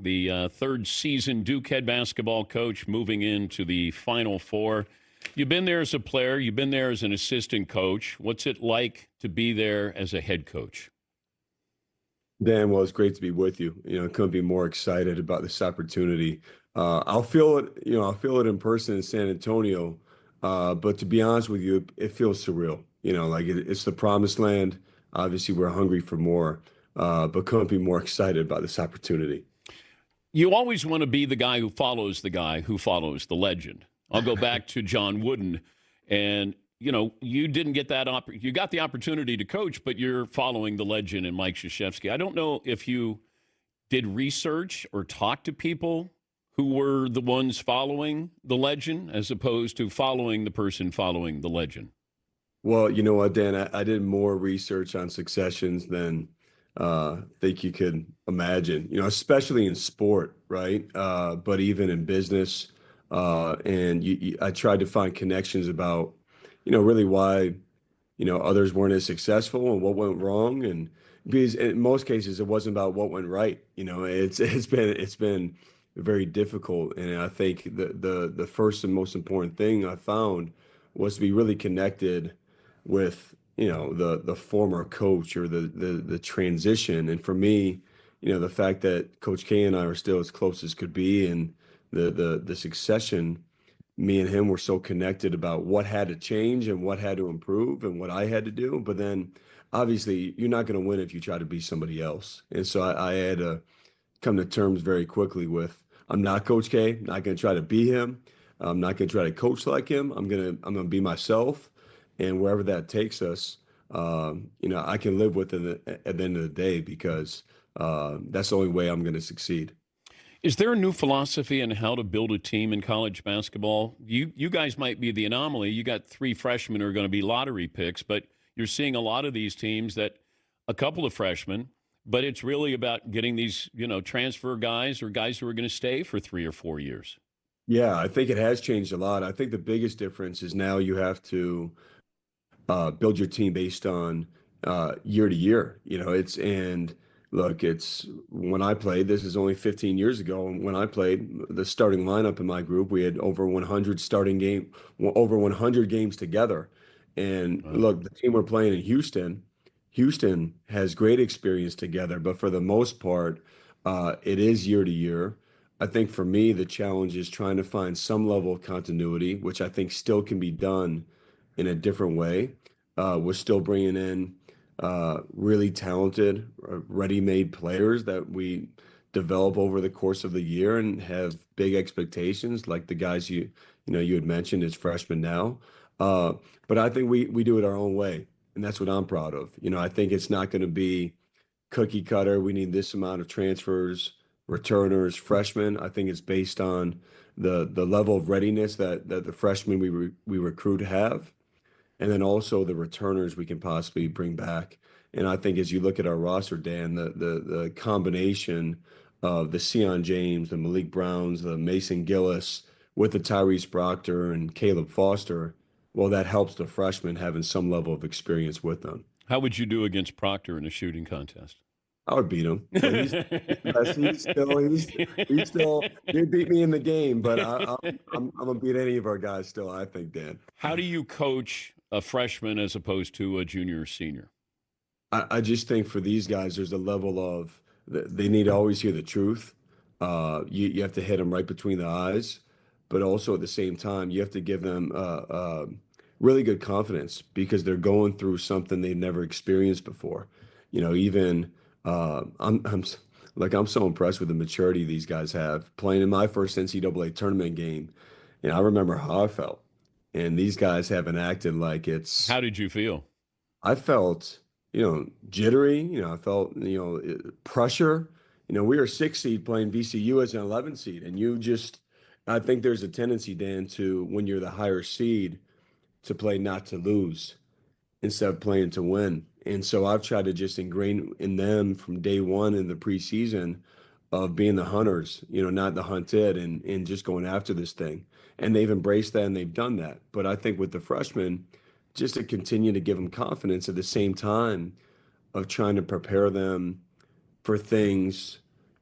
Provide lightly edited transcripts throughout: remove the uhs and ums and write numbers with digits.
the third season Duke head basketball coach, moving into the Final Four. You've been there as a player. You've been there as an assistant coach. What's it like to be there as a head coach? Dan, well, it's great to be with you. Couldn't be more excited about this opportunity. I'll feel it, I'll feel it in person in San Antonio. But to be honest with you, it feels surreal. It's the promised land. Obviously, we're hungry for more, but couldn't be more excited about this opportunity. You always want to be the guy who follows the legend. I'll go back to John Wooden, and you didn't get that you got the opportunity to coach, but you're following the legend and Mike Krzyzewski. I don't know if you did research or talk to people who were the ones following the legend as opposed to following the person following the legend. Well, you know what, Dan, I did more research on successions than think you could imagine, especially in sport, right? But even in business, and I tried to find connections about, really why, others weren't as successful and what went wrong. And because in most cases, it wasn't about what went right. It's been very difficult. And I think the first and most important thing I found was to be really connected with, the former coach or the transition. And for me, the fact that Coach K and I are still as close as could be, and the succession, me and him were so connected about what had to change and what had to improve and what I had to do. But then obviously you're not going to win if you try to be somebody else. And so I had to come to terms very quickly with, I'm not Coach K, not going to try to be him. I'm not going to try to coach like him. I'm going to be myself, and wherever that takes us, I can live with it at the end of the day, because that's the only way I'm going to succeed. Is there a new philosophy on how to build a team in college basketball? You guys might be the anomaly. You got 3 freshmen who are going to be lottery picks, but you're seeing a lot of these teams that a couple of freshmen, but it's really about getting these, transfer guys or guys who are going to stay for 3 or 4 years. Yeah, I think it has changed a lot. I think the biggest difference is now you have to build your team based on year to year. It's when I played, this is only 15 years ago. And when I played the starting lineup in my group, we had over 100 over 100 games together. And look, the team we're playing in Houston has great experience together, but for the most part, it is year to year. I think for me, the challenge is trying to find some level of continuity, which I think still can be done in a different way. We're still bringing in really talented, ready-made players that we develop over the course of the year and have big expectations, like the guys you had mentioned as freshmen now. But I think we do it our own way, and that's what I'm proud of. I think it's not going to be cookie cutter. We need this amount of transfers, returners, freshmen. I think it's based on the level of readiness that the freshmen we recruit have, and then also the returners we can possibly bring back. And I think as you look at our roster, Dan, the combination of the Sion James, the Malik Browns, the Mason Gillis, with the Tyrese Proctor and Caleb Foster, well, that helps the freshmen having some level of experience with them. How would you do against Proctor in a shooting contest? I would beat him. But he'd beat me in the game, but I'm gonna beat any of our guys still, I think, Dan. How do you coach a freshman as opposed to a junior or senior? I just think for these guys, there's a level of they need to always hear the truth. You have to hit them right between the eyes, but also at the same time, you have to give them really good confidence, because they're going through something they've never experienced before. Even I'm so impressed with the maturity these guys have. Playing in my first NCAA tournament game, I remember how I felt, and these guys haven't acted like it's. How did you feel? I felt, jittery. I felt, pressure. We were 6 seed playing VCU as an 11 seed, and I think there's a tendency, Dan, to, when you're the higher seed, to play not to lose instead of playing to win. And so I've tried to just ingrain in them from day one in the preseason of being the hunters, not the hunted, and just going after this thing. And they've embraced that and they've done that. But I think with the freshmen, just to continue to give them confidence at the same time of trying to prepare them for things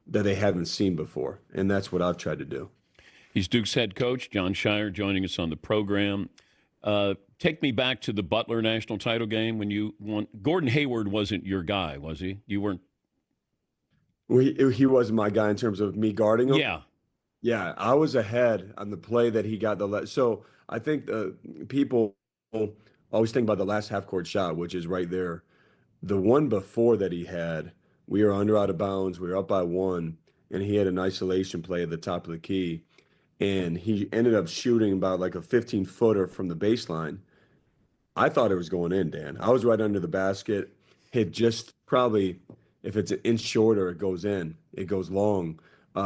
that they haven't seen before. And that's what I've tried to do. He's Duke's head coach, Jon Scheyer, joining us on the program. Take me back to the Butler national title game when you won. Gordon Hayward wasn't your guy, was he? You weren't. Well, he wasn't my guy in terms of me guarding him. Yeah. Yeah, I was ahead on the play that he got so I think people always think about the last half court shot, which is right there. The one before that he had, we were under out of bounds, we were up by one, and he had an isolation play at the top of the key, and he ended up shooting about like a 15-footer from the baseline. I thought it was going in, Dan. I was right under the basket, hit just probably, if it's an inch shorter, it goes in. It goes long.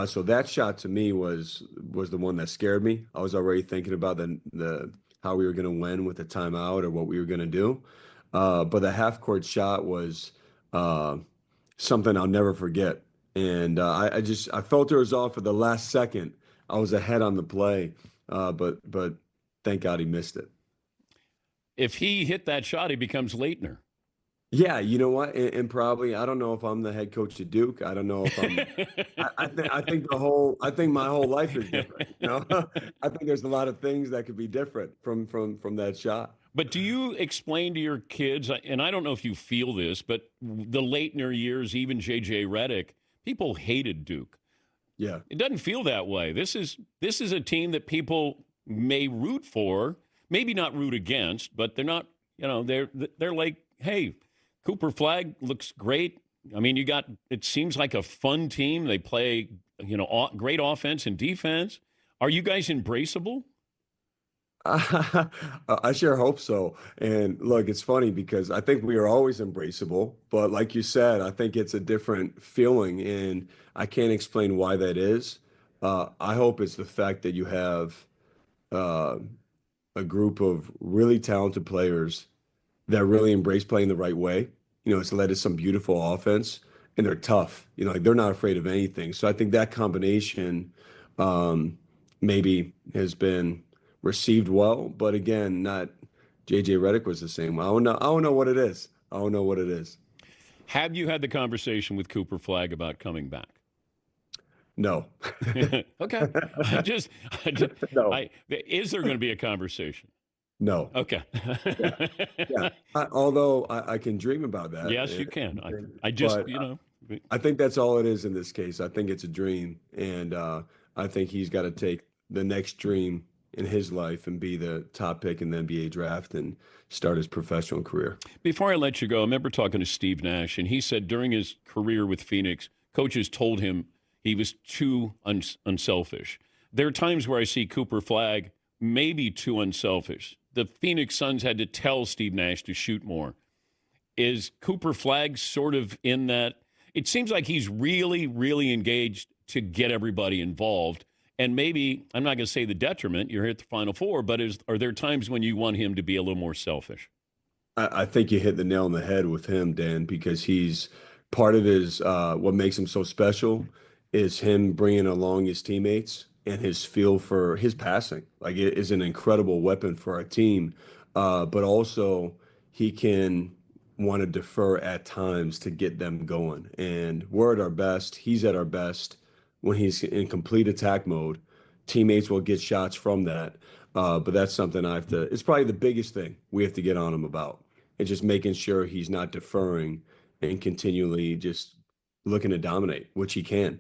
So that shot to me was the one that scared me. I was already thinking about the how we were going to win with the timeout or what we were going to do. But the half court shot was something I'll never forget. And I felt it was off for the last second. I was ahead on the play, but thank God he missed it. If he hit that shot, he becomes Leitner. Yeah, you know what? And probably I don't know if I'm the head coach at Duke. I don't know if I'm. I think my whole life is different. You know, I think there's a lot of things that could be different from that shot. But do you explain to your kids? And I don't know if you feel this, but the Leitner years, even J.J. Redick, people hated Duke. Yeah, it doesn't feel that way. This is a team that people may root for, maybe not root against, but they're not. You know, they're like, hey. Cooper Flagg looks great. I mean, it seems like a fun team. They play, great offense and defense. Are you guys embraceable? I sure hope so. And look, it's funny because I think we are always embraceable, but like you said, I think it's a different feeling, and I can't explain why that is. I hope it's the fact that you have a group of really talented players that really embrace playing the right way. It's led to some beautiful offense, and they're tough. Like they're not afraid of anything. So I think that combination maybe has been received well, but again, not JJ Redick was the same. I don't know what it is. I don't know what it is. Have you had the conversation with Cooper Flagg about coming back? No. Okay. No. Is there going to be a conversation? No. Okay. Yeah. Although I can dream about that. Yes, you can. I think that's all it is in this case. I think it's a dream, and I think he's got to take the next dream in his life and be the top pick in the NBA draft and start his professional career. Before I let you go, I remember talking to Steve Nash, and he said during his career with Phoenix, coaches told him he was too unselfish. There are times where I see Cooper Flagg maybe too unselfish. The Phoenix Suns had to tell Steve Nash to shoot more. Is Cooper Flagg sort of in that? It seems like he's really, really engaged to get everybody involved. And maybe, I'm not going to say the detriment, you're here at the Final Four, but are there times when you want him to be a little more selfish? I think you hit the nail on the head with him, Dan, because he's part of his, what makes him so special is him bringing along his teammates and his feel for his passing. Like it is an incredible weapon for our team, but also he can want to defer at times to get them going. And we're at our best. He's at our best when he's in complete attack mode. Teammates will get shots from that, but that's something it's probably the biggest thing we have to get on him about. And just making sure he's not deferring and continually just looking to dominate, which he can.